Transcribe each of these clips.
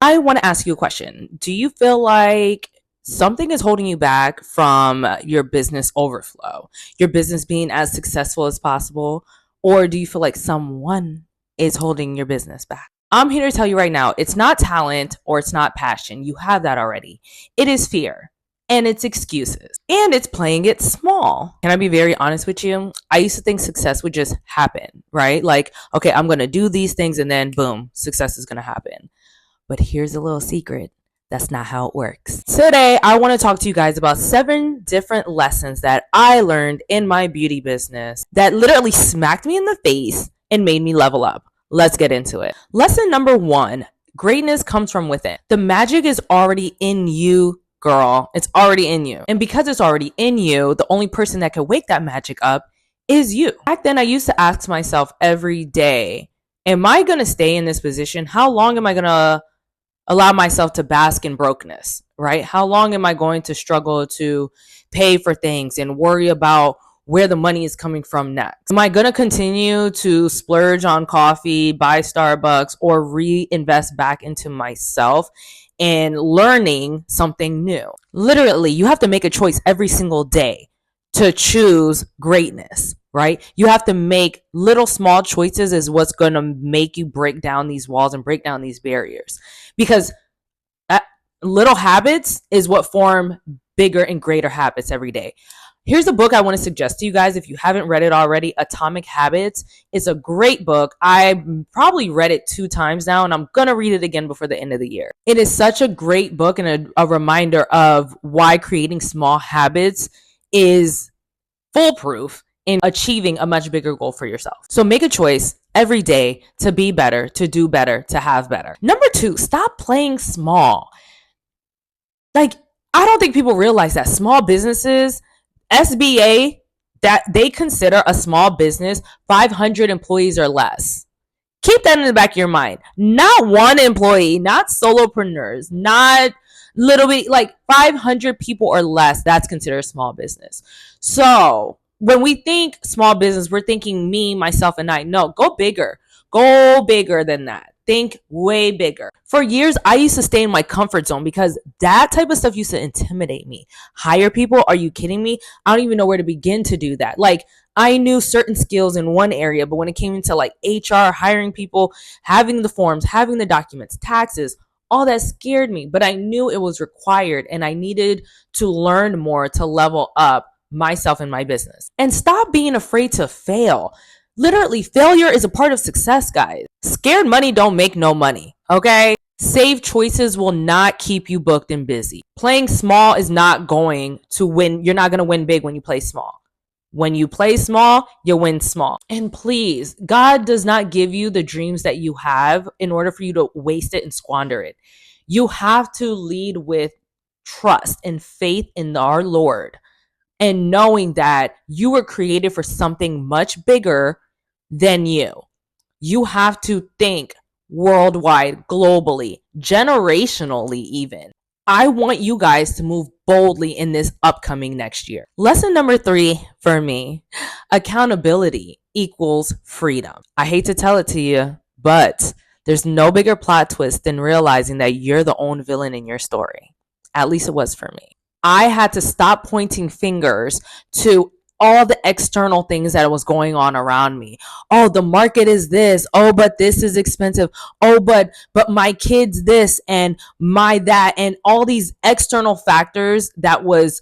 I want to ask you a question. Do you feel like something is holding you back from your business overflow, your business being as successful as possible? Or do you feel like someone is holding your business back? I'm here to tell you right now, it's not talent or it's not passion. You have that already. It is fear and it's excuses and it's playing it small. Can I be very honest with you? I used to think success would just happen, right? Like, okay, I'm going to do these things and then boom, success is going to happen. But here's a little secret. That's not how it works. Today, I want to talk to you guys about 7 different lessons that I learned in my beauty business that literally smacked me in the face and made me level up. Let's get into it. Lesson number 1, greatness comes from within. The magic is already in you, girl. It's already in you. And because it's already in you, the only person that can wake that magic up is you. Back then, I used to ask myself every day, am I going to stay in this position? How long am I going to allow myself to bask in brokenness, right? How long am I going to struggle to pay for things and worry about where the money is coming from next? Am I going to continue to splurge on coffee, buy Starbucks, or reinvest back into myself and learning something new? Literally, you have to make a choice every single day to choose greatness, right? You have to make little small choices is what's going to make you break down these walls and break down these barriers. Because little habits is what form bigger and greater habits every day. Here's a book I want to suggest to you guys if you haven't read it already, Atomic Habits. It's a great book. I probably read it 2 times now, and I'm going to read it again before the end of the year. It is such a great book and a reminder of why creating small habits is foolproof in achieving a much bigger goal for yourself. So make a choice every day to be better, to do better, to have better. Number 2, stop playing small. Like, I don't think people realize that small businesses, SBA, that they consider a small business 500 employees or less. Keep that in the back of your mind. Not 1 employee, not solopreneurs, not little bit, like 500 people or less, that's considered a small business. So when we think small business, we're thinking me, myself, and I. No, go bigger. Go bigger than that. Think way bigger. For years, I used to stay in my comfort zone because that type of stuff used to intimidate me. Hire people? Are you kidding me? I don't even know where to begin to do that. Like, I knew certain skills in one area, but when it came into like HR, hiring people, having the forms, having the documents, taxes, all that scared me. But I knew it was required and I needed to learn more to level up myself and my business. And stop being afraid to fail. Literally, failure is a part of success, guys. Scared money don't make no money, okay? Safe choices will not keep you booked and busy. Playing small is not going to win. You're not going to win big when you play small. When you play small, you win small. And please, God does not give you the dreams that you have in order for you to waste it and squander it. You have to lead with trust and faith in our Lord and knowing that you were created for something much bigger than you. You have to think worldwide, globally, generationally even. I want you guys to move boldly in this upcoming next year. Lesson number 3 for me, accountability equals freedom. I hate to tell it to you, but there's no bigger plot twist than realizing that you're the own villain in your story. At least it was for me. I had to stop pointing fingers to all the external things that was going on around me. Oh, the market is this. Oh, but this is expensive. Oh, but my kids this and my that, and all these external factors that was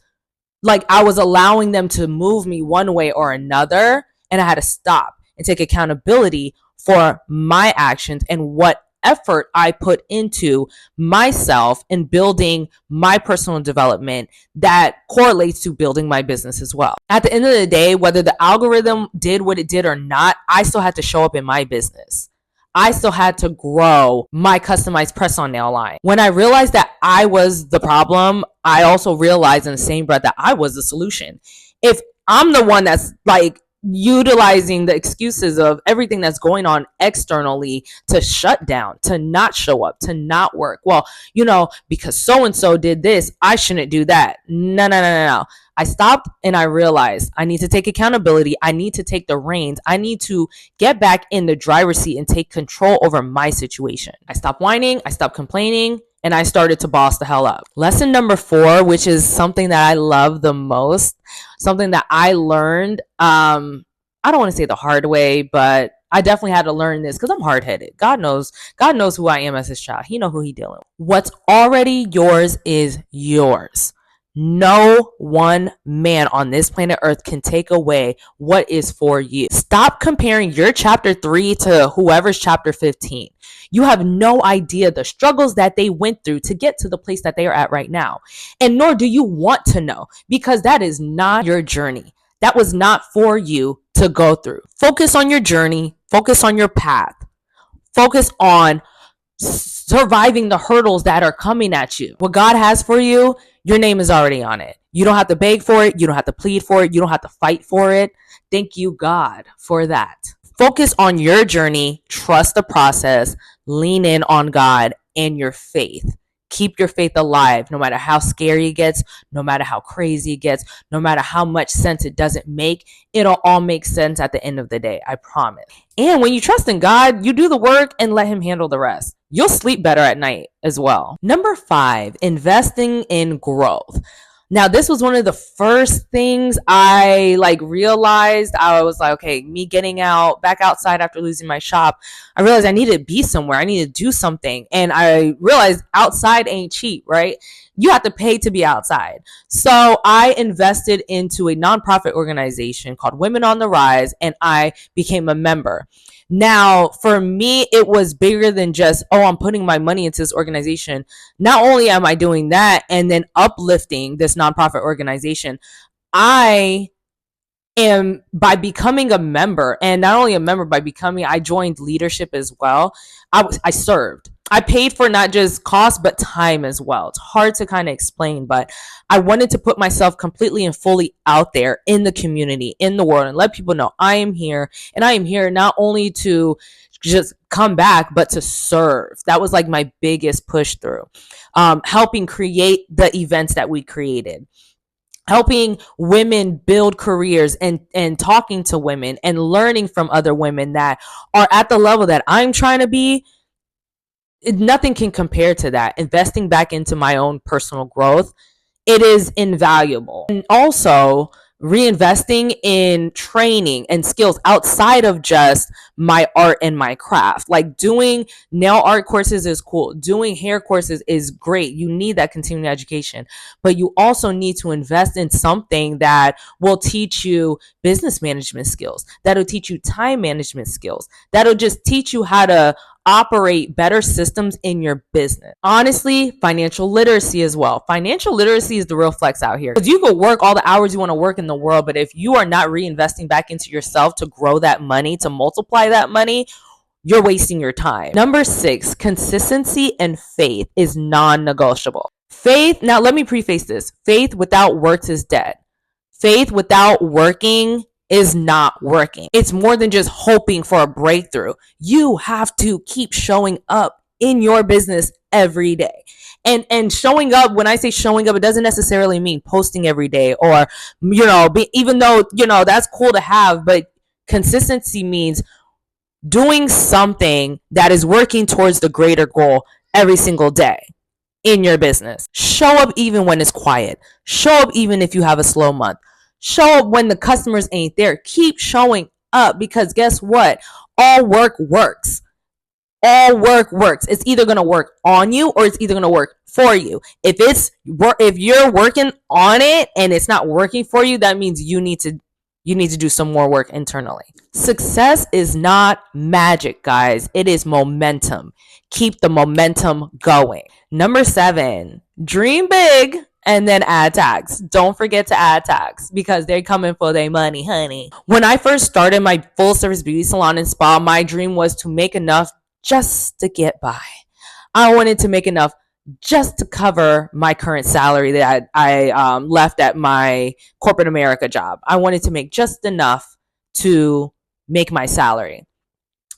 like I was allowing them to move me one way or another, and I had to stop and take accountability for my actions and what effort I put into myself and building my personal development that correlates to building my business as well. At the end of the day, whether the algorithm did what it did or not, I still had to show up in my business. I still had to grow my customized press-on nail line. When I realized that I was the problem, I also realized in the same breath that I was the solution. If I'm the one that's like utilizing the excuses of everything that's going on externally to shut down, to not show up, to not work. Well, because so and so did this, I shouldn't do that. No, no, no, no, no. I stopped and I realized I need to take accountability. I need to take the reins. I need to get back in the driver's seat and take control over my situation. I stopped whining. I stopped complaining. And I started to boss the hell up. Lesson number 4, which is something that I love the most, something that I learned, I don't want to say the hard way, but I definitely had to learn this because I'm hard-headed. God knows who I am as his child. He knows who he dealing with. What's already yours is yours. No one man on this planet Earth can take away what is for you. Stop comparing your chapter 3 to whoever's chapter 15. You have no idea the struggles that they went through to get to the place that they are at right now. And nor do you want to know, because that is not your journey. That was not for you to go through. Focus on your journey. Focus on your path. Focus on surviving the hurdles that are coming at you. What God has for you, your name is already on it. You don't have to beg for it. You don't have to plead for it. You don't have to fight for it. Thank you, God, for that. Focus on your journey. Trust the process. Lean in on God and your faith. Keep your faith alive, no matter how scary it gets, no matter how crazy it gets, no matter how much sense it doesn't make. It'll all make sense at the end of the day, I promise. And when you trust in God, you do the work and let him handle the rest. You'll sleep better at night as well. Number 5, investing in growth. Now, this was one of the first things I realized. I was like, okay, me getting back outside after losing my shop, I realized I needed to be somewhere. I needed to do something. And I realized outside ain't cheap, right? You have to pay to be outside. So I invested into a nonprofit organization called Women on the Rise, and I became a member. Now, for me, it was bigger than just, I'm putting my money into this organization. Not only am I doing that and then uplifting this nonprofit organization, I am, by becoming a member, and not only a member, I joined leadership as well. I served. I paid for not just cost, but time as well. It's hard to kind of explain, but I wanted to put myself completely and fully out there in the community, in the world, and let people know I am here. And I am here not only to just come back, but to serve. That was like my biggest push through, helping create the events that we created, helping women build careers, and talking to women and learning from other women that are at the level that I'm trying to be. Nothing can compare to that. Investing back into my own personal growth, it is invaluable. And also reinvesting in training and skills outside of just my art and my craft. Like doing nail art courses is cool. Doing hair courses is great. You need that continuing education, but you also need to invest in something that will teach you business management skills, that'll teach you time management skills, that'll just teach you how to operate better systems in your business. Honestly, financial literacy as well. Financial literacy is the real flex out here. Because you could work all the hours you want to work in the world, but if you are not reinvesting back into yourself to grow that money, to multiply that money, you're wasting your time. Number 6, consistency and faith is non-negotiable. Faith, now let me preface this. Faith without works is dead. Faith without working is not working. It's more than just hoping for a breakthrough. You have to keep showing up in your business every day. And showing up, when I say showing up, it doesn't necessarily mean posting every day or, even though, that's cool to have, but consistency means doing something that is working towards the greater goal every single day in your business. Show up even when it's quiet. Show up even if you have a slow month. Show up when the customers ain't there. Keep showing up, because guess what? All work works. All work works. It's either going to work on you or it's either going to work for you. If you're working on it and it's not working for you, that means you need to do some more work internally. Success is not magic, guys. It is momentum. Keep the momentum going. Number 7, dream big and then add tax. Don't forget to add tax, because they're coming for their money, honey. When I first started my full service beauty salon and spa, my dream was to make enough just to get by. I wanted to make enough just to cover my current salary that I left at my corporate America job. I wanted to make just enough to make my salary.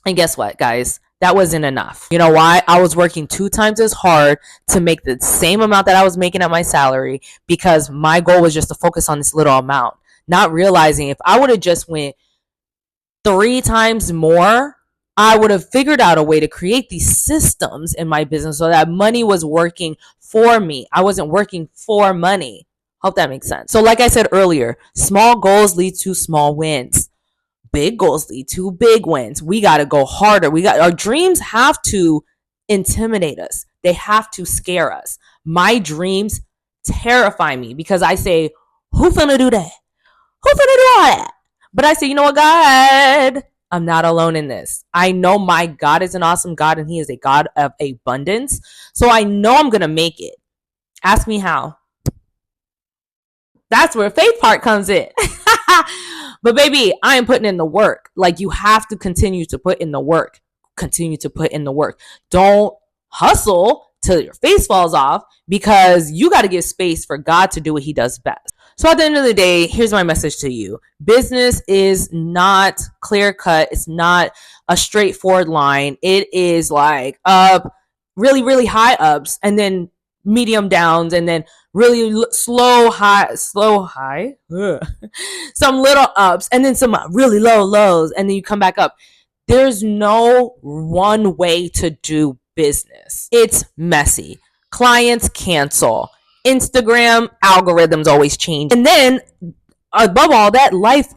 And guess what, guys? That wasn't enough. You know why? I was working 2 times as hard to make the same amount that I was making at my salary, because my goal was just to focus on this little amount, not realizing if I would have just went 3 times more, I would have figured out a way to create these systems in my business so that money was working for me. I wasn't working for money. Hope that makes sense. So like I said earlier, small goals lead to small wins. Big goals lead to big wins. We got to go harder. Our dreams have to intimidate us. They have to scare us. My dreams terrify me because I say, who finna do that? Who finna do all that? But I say, you know what, God, I'm not alone in this. I know my God is an awesome God, and he is a God of abundance. So I know I'm going to make it. Ask me how. That's where faith part comes in. But baby, I am putting in the work. Like, you have to continue to put in the work. Continue to put in the work. Don't hustle till your face falls off, because you got to give space for God to do what he does best. So at the end of the day, here's my message to you. Business is not clear cut. It's not a straightforward line. It is like up, really, really high ups, and then medium downs, and then really slow high, some little ups, and then some really low lows, and then you come back up. There's no one way to do business. It's messy. Clients cancel. Instagram algorithms always change. And then above all that,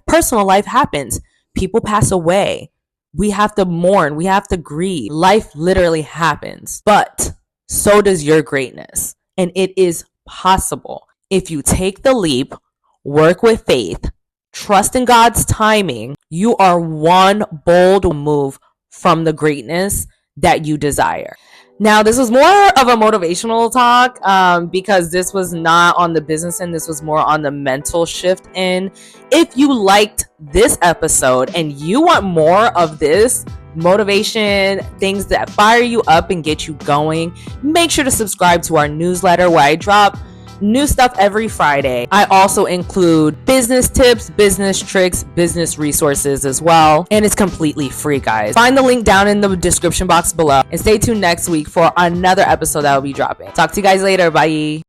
personal life happens. People pass away. We have to mourn. We have to grieve. Life literally happens. But so does your greatness. And it is possible. If you take the leap, work with faith, trust in God's timing, you are one bold move from the greatness that you desire. Now, this was more of a motivational talk because this was not on the business end. This was more on the mental shift end. If you liked this episode and you want more of this motivation, things that fire you up and get you going, make sure to subscribe to our newsletter where I drop new stuff every Friday. I also include business tips, business tricks, business resources as well. And it's completely free, guys. Find the link down in the description box below, and stay tuned next week for another episode that will be dropping. Talk to you guys later. Bye.